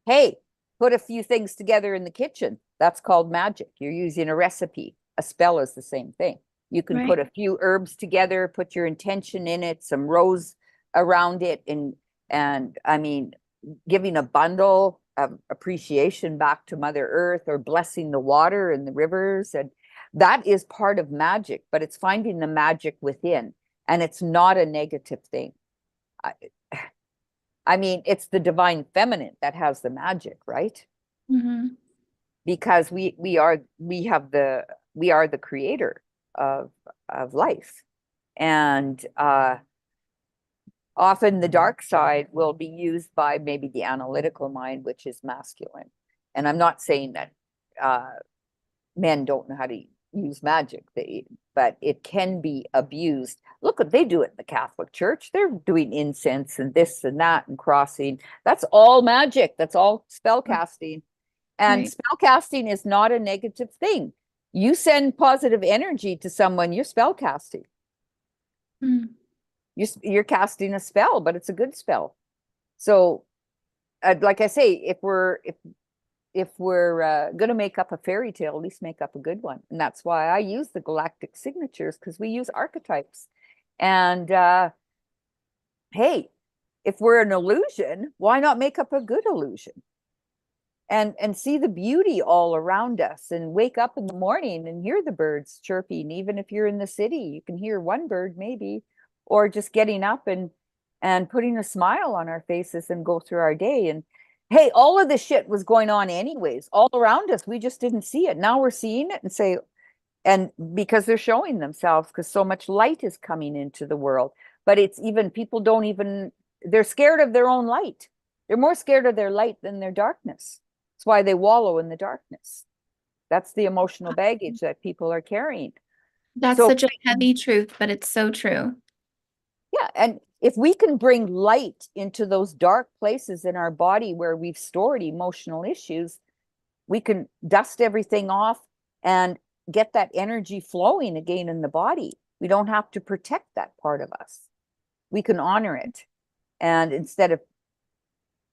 hey, put a few things together in the kitchen. That's called magic. You're using a recipe. A spell is the same thing. You can put Right. a few herbs together, put your intention in it, some rose around it, and I mean, giving a bundle of appreciation back to Mother Earth, or blessing the water and the rivers, and that is part of magic. But it's finding the magic within, and it's not a negative thing. I, I mean, it's the divine feminine that has the magic, right? Mm-hmm. Because we are the creator of life. And often the dark side will be used by maybe the analytical mind, which is masculine. And I'm not saying that men don't know how to use magic, but it can be abused. Look what they do it in the Catholic Church. They're doing incense and this and that and crossing. That's all magic. That's all spell casting. And Right. spell casting is not a negative thing. You send positive energy to someone, you're spell casting. Mm. You're casting a spell, but it's a good spell. So, like I say, if we're going to make up a fairy tale, at least make up a good one. And that's why I use the galactic signatures, because we use archetypes. And hey, if we're an illusion, why not make up a good illusion? And see the beauty all around us, and wake up in the morning and hear the birds chirping. Even if you're in the city, you can hear one bird maybe, or just getting up and putting a smile on our faces and go through our day. And hey, all of this shit was going on anyways, all around us. We just didn't see it. Now we're seeing it and say, and because they're showing themselves, because so much light is coming into the world. But it's even, people don't even, they're scared of their own light. They're more scared of their light than their darkness. That's why they wallow in the darkness. That's the emotional baggage that people are carrying. That's So such a heavy truth, but it's so true. yeah, and if we can bring light into those dark places in our body where we've stored emotional issues, we can dust everything off and get that energy flowing again in the body. We don't have to protect that part of us. We can honor it. And instead of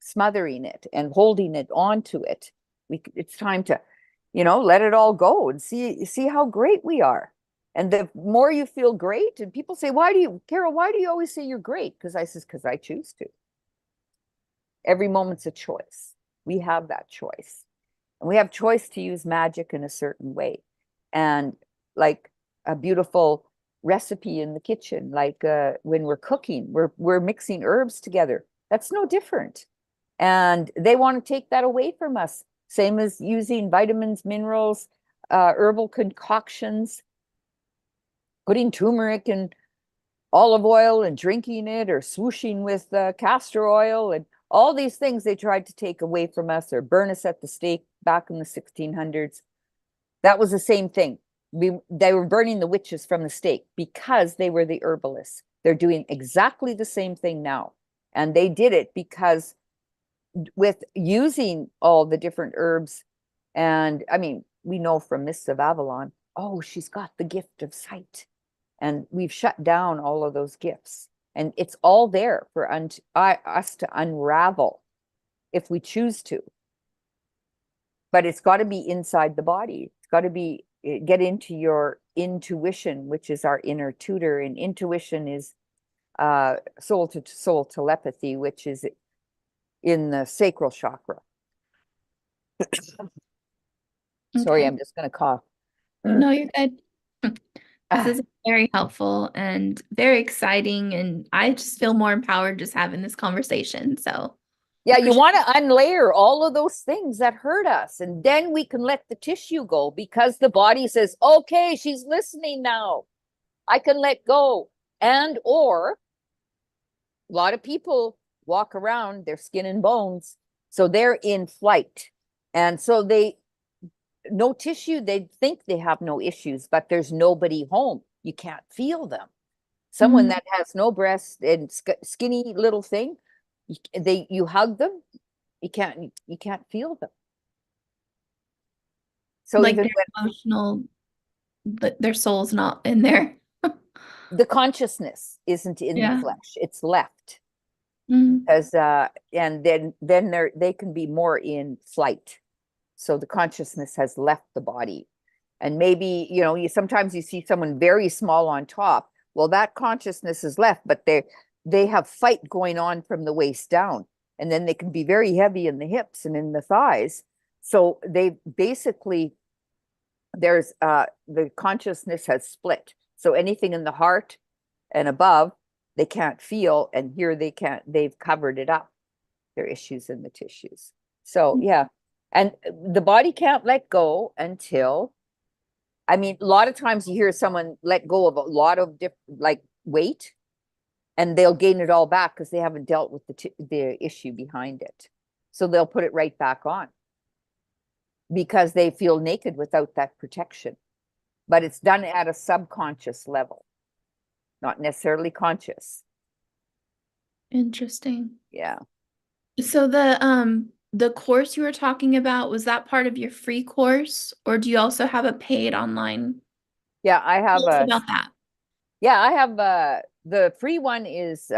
smothering it and holding it onto it, it's time to, you know, let it all go and see how great we are. And the more you feel great, and people say, Carole, why do you always say you're great? Because I says, because I choose to. Every moment's a choice. We have that choice. And we have choice to use magic in a certain way. And like a beautiful recipe in the kitchen, like when we're cooking, we're mixing herbs together. That's no different. And they want to take that away from us. Same as using vitamins, minerals, herbal concoctions, putting turmeric in olive oil and drinking it, or swooshing with castor oil, and all these things they tried to take away from us, or burn us at the stake back in the 1600s. That was the same thing. they were burning the witches from the stake because they were the herbalists. They're doing exactly the same thing now. And they did it because with using all the different herbs, and I mean, we know from Mists of Avalon, oh, she's got the gift of sight. And we've shut down all of those gifts. And it's all there for us to unravel if we choose to. But it's got to be inside the body. It's got to be, get into your intuition, which is our inner tutor. And intuition is soul to soul telepathy, which is in the sacral chakra. Sorry, Okay. I'm just going to cough. No, you're good. This is very helpful and very exciting, and I just feel more empowered just having this conversation. So Yeah, you want to unlayer all of those things that hurt us, and then we can let the tissue go because the body says, okay, she's listening now. I can let go. And or a lot of people walk around, their skin and bones, so they're in flight. And so no tissue, they think they have no issues, but there's nobody home. You can't feel them. Someone that has no breast and skinny little thing, you hug them, you can't feel them. So like even their emotional, their soul's not in there. the consciousness isn't in the flesh, it's left. Because and then they can be more in flight. So the consciousness has left the body. And maybe, sometimes you see someone very small on top. Well, that consciousness is left, but they have fight going on from the waist down. And then they can be very heavy in the hips and in the thighs. So they basically, there's the consciousness has split. So anything in the heart and above, they can't feel. And here they've covered it up, their issues in the tissues. So yeah. And the body can't let go until, I mean, a lot of times you hear someone let go of a lot of like weight, and they'll gain it all back because they haven't dealt with the issue behind it. So they'll put it right back on because they feel naked without that protection. But it's done at a subconscious level, not necessarily conscious. Interesting. Yeah. So the course you were talking about, was that part of your free course, or do you also have a paid online? Yeah, I have Tell us about that. Yeah, I have the free one is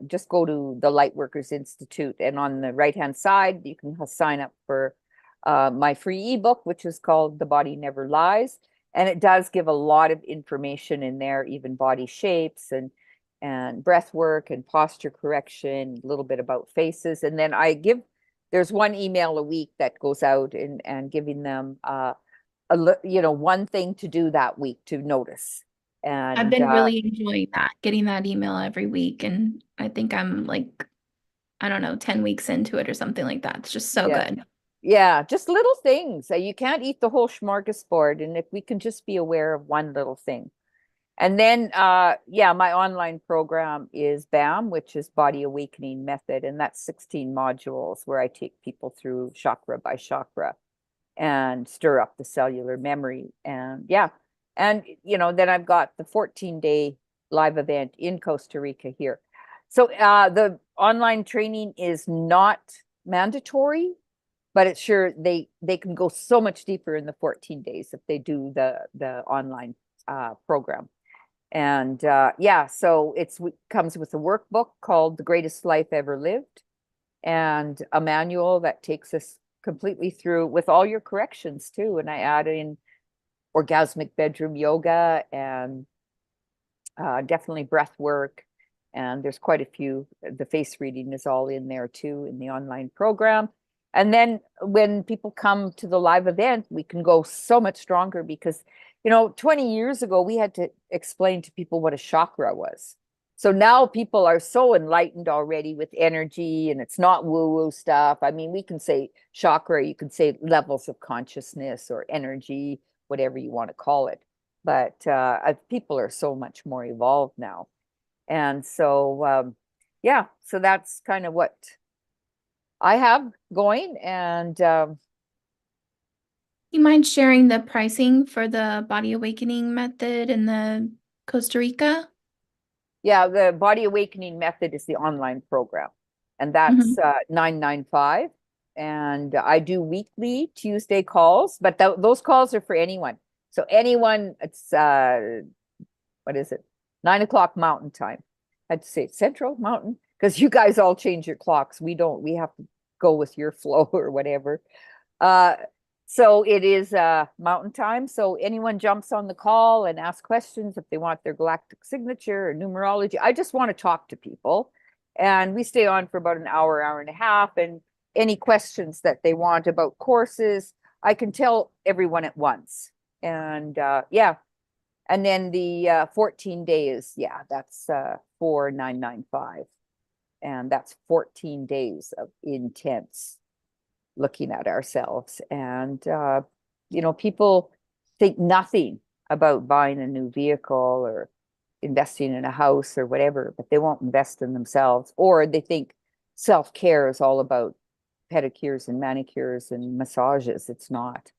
just go to the Lightworkers Institute, and on the right-hand side, you can sign up for my free ebook, which is called The Body Never Lies. And it does give a lot of information in there, even body shapes and breath work and posture correction, a little bit about faces. And then there's one email a week that goes out and giving them one thing to do that week to notice. And I've been really enjoying that, getting that email every week. And I think I'm like, I don't know, 10 weeks into it or something like that. It's just so good. Yeah, just little things. You can't eat the whole smorgasbord. And if we can just be aware of one little thing. And then, my online program is BAM, which is Body Awakening Method. And that's 16 modules where I take people through chakra by chakra and stir up the cellular memory. And and then I've got the 14-day live event in Costa Rica here. So the online training is not mandatory, but it's sure they can go so much deeper in the 14 days if they do the online program. And so it comes with a workbook called The Greatest Life Ever Lived, and a manual that takes us completely through with all your corrections too. And I add in orgasmic bedroom yoga and definitely breath work. And there's quite a few. The face reading is all in there too in the online program. And then when people come to the live event, we can go so much stronger because, 20 years ago, we had to explain to people what a chakra was. So now people are so enlightened already with energy, and it's not woo-woo stuff. I mean, we can say chakra, you can say levels of consciousness or energy, whatever you want to call it. But people are so much more evolved now. And so, so that's kind of what I have going. And You mind sharing the pricing for the body awakening method in the Costa Rica? Yeah, the Body Awakening Method is the online program, and that's $995. And I do weekly Tuesday calls, but those calls are for anyone. So anyone, it's what is it? 9 o'clock Mountain Time. I had to say Central Mountain because you guys all change your clocks. We don't. We have to go with your flow or whatever. Uh, so it is Mountain Time. So anyone jumps on the call and asks questions if they want their galactic signature or numerology. I just want to talk to people. And we stay on for about an hour, hour and a half. And any questions that they want about courses, I can tell everyone at once. And yeah. And then the 14 days, yeah, that's 4,995. And that's 14 days of intense looking at ourselves. And people think nothing about buying a new vehicle or investing in a house or whatever, but they won't invest in themselves. Or they think self-care is all about pedicures and manicures and massages. It's not.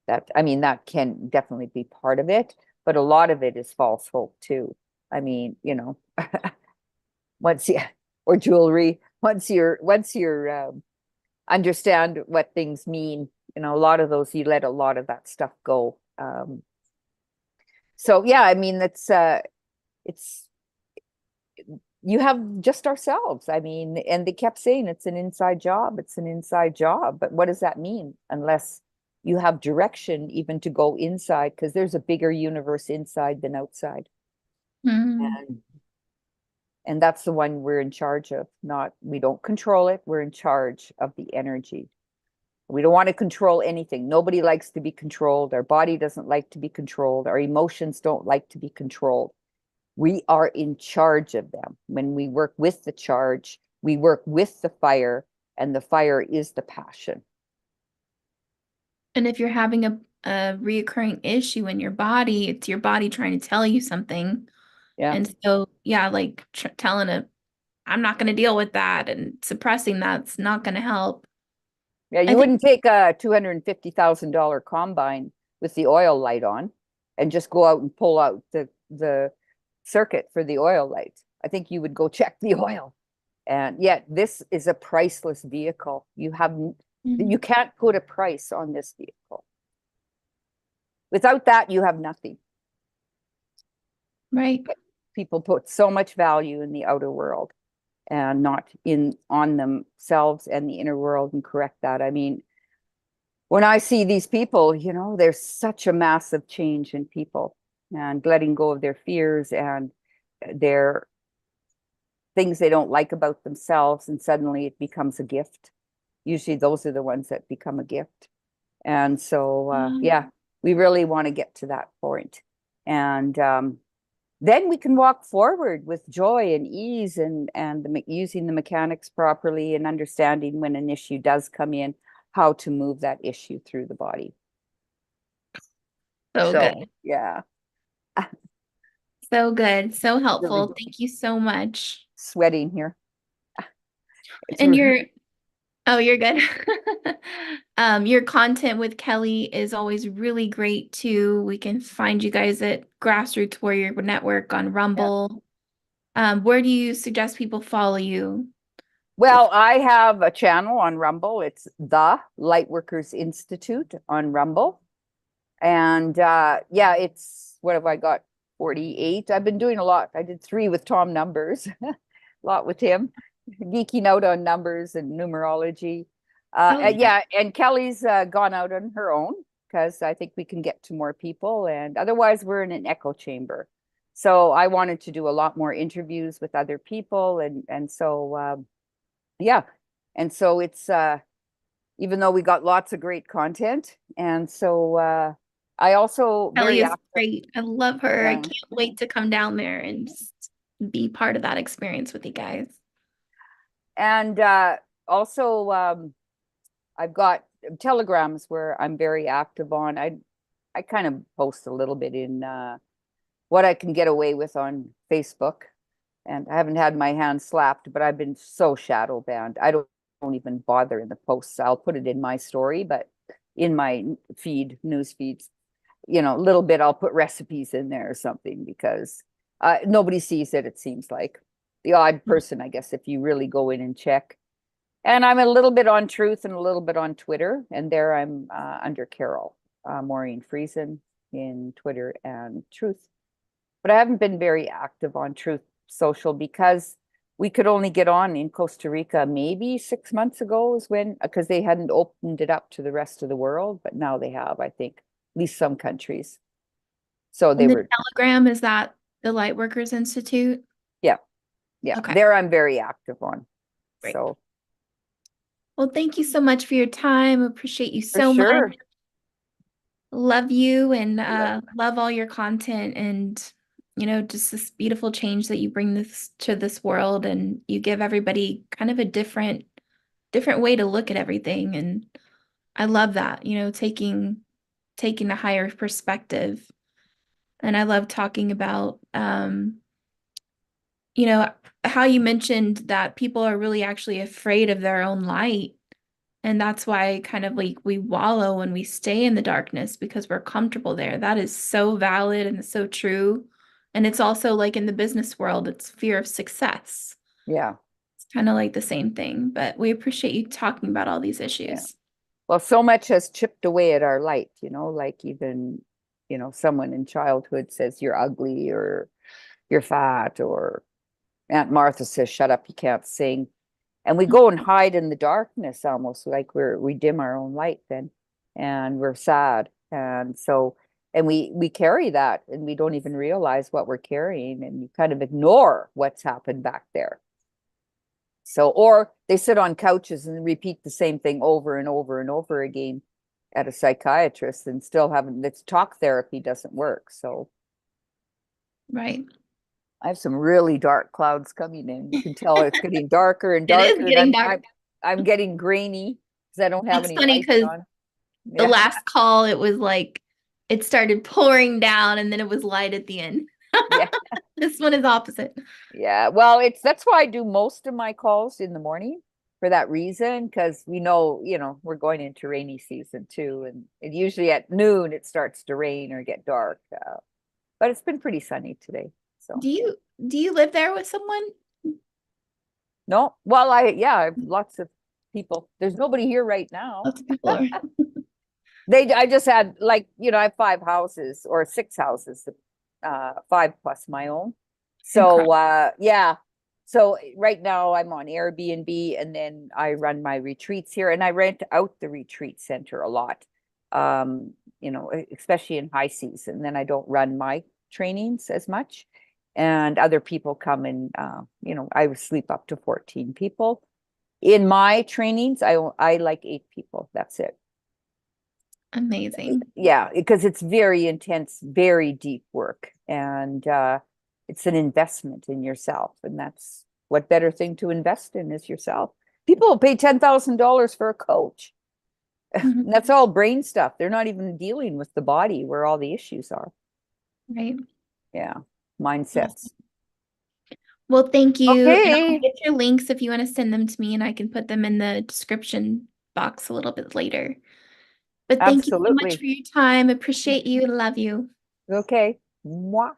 That, I mean, that can definitely be part of it, but a lot of it is false hope too. I mean, once you, or jewelry, once you're understand what things mean, a lot of those, you let a lot of that stuff go. So yeah, I mean, it's you have just ourselves. I mean, and they kept saying it's an inside job, it's an inside job, but what does that mean unless you have direction even to go inside, because there's a bigger universe inside than outside. And that's the one we're in charge of. We don't control it. We're in charge of the energy. We don't want to control anything. Nobody likes to be controlled. Our body doesn't like to be controlled. Our emotions don't like to be controlled. We are in charge of them. When we work with the charge, we work with the fire, and the fire is the passion. And if you're having a reoccurring issue in your body, it's your body trying to tell you something. Yeah. And so, yeah, like telling I'm not going to deal with that and suppressing that's not going to help. Yeah, you wouldn't take a $250,000 combine with the oil light on and just go out and pull out the circuit for the oil light. I think you would go check the oil. And yet this is a priceless vehicle. You can't put a price on this vehicle. Without that, you have nothing. Right. People put so much value in the outer world and not on themselves and the inner world, and correct that. I mean, when I see these people, there's such a massive change in people and letting go of their fears and their things they don't like about themselves, and suddenly it becomes a gift. Usually those are the ones that become a gift. And so, yeah, we really want to get to that point. And then we can walk forward with joy and ease and using the mechanics properly and understanding when an issue does come in, how to move that issue through the body. So good. Yeah. So good. So helpful. Thank you so much. Sweating here. And you're good. Your content with Kelly is always really great too. We can find you guys at Grassroots Warrior Network on Rumble. Yeah. Where do you suggest people follow you? Well, I have a channel on Rumble. It's the Lightworkers Institute on Rumble. And yeah, it's, what have I got? 48. I've been doing a lot. I did 3 with Tom Numbers, a lot with him, geeking out on numbers and numerology. Yeah, and Kelly's gone out on her own because I think we can get to more people, and otherwise we're in an echo chamber. So I wanted to do a lot more interviews with other people, and so yeah, and so it's even though we got lots of great content, and so I also Kelly is great. I love her. Yeah. I can't wait to come down there and just be part of that experience with you guys. And also, I've got telegrams where I'm very active on. I kind of post a little bit in what I can get away with on Facebook, and I haven't had my hand slapped, but I've been so shadow banned. I don't even bother in the posts. I'll put it in my story, but in my news feeds. You know, a little bit, I'll put recipes in there or something because nobody sees it, it seems like. The odd person, I guess, if you really go in and check. And I'm a little bit on Truth and a little bit on Twitter. And there I'm under Carole, Maureen Friesen in Twitter and Truth. But I haven't been very active on Truth Social because we could only get on in Costa Rica maybe 6 months ago is when, because they hadn't opened it up to the rest of the world. But now they have, I think, at least some countries. So they And the were, Telegram, is that the Lightworkers Institute? yeah. Okay. There I'm very active on. Great. So Well, thank you so much for your time. Appreciate you for so sure. much. Love you and love all your content and, you know, just this beautiful change that you bring this to this world, and you give everybody kind of a different way to look at everything. And I love that, you know, taking a higher perspective. And I love talking about, you know, how you mentioned that people are really actually afraid of their own light. And that's why kind of like we wallow when we stay in the darkness because we're comfortable there. That is so valid and so true. And it's also like in the business world, it's fear of success. Yeah. It's kind of like the same thing, but we appreciate you talking about all these issues. Yeah. Well, so much has chipped away at our light, you know, like even, you know, someone in childhood says you're ugly or you're fat, or Aunt Martha says, shut up, you can't sing. And we go and hide in the darkness, almost like we dim our own light then, and we're sad. And so, and we carry that and we don't even realize what we're carrying, and you kind of ignore what's happened back there. So, or they sit on couches and repeat the same thing over and over and over again at a psychiatrist and still haven't, this talk therapy doesn't work. So Right. I have some really dark clouds coming in. You can tell it's getting darker and It is darker. getting And dark. I'm getting grainy because I don't have That's any funny lights because on. the Yeah. last call, it was like it started pouring down and then it was light at the end. Yeah. This one is opposite. Yeah. Well, that's why I do most of my calls in the morning for that reason, because we know, you know, we're going into rainy season too. And usually at noon it starts to rain or get dark. But it's been pretty sunny today. So Do you live there with someone? no, well, I have lots of people. There's nobody here right now. Lots of people are. I just had, like, you know, I have 5 houses or 6 houses, 5 plus my own. So yeah. So right now I'm on Airbnb, and then I run my retreats here, and I rent out the retreat center a lot. You know, especially in high season. Then I don't run my trainings as much. And other people come and you know, I sleep up to 14 people. In my trainings, I like 8 people. That's it. Amazing. Yeah, because it's very intense, very deep work, and it's an investment in yourself, and that's what better thing to invest in is yourself. People will pay $10,000 for a coach. Mhm. That's all brain stuff. They're not even dealing with the body where all the issues are. Right. Yeah, mindsets. Well, thank you. And Okay. I'll get your links if you want to send them to me, and I can put them in the description box a little bit later. But thank you so much Absolutely. for your time. Appreciate you and love you. Okay. Mwah.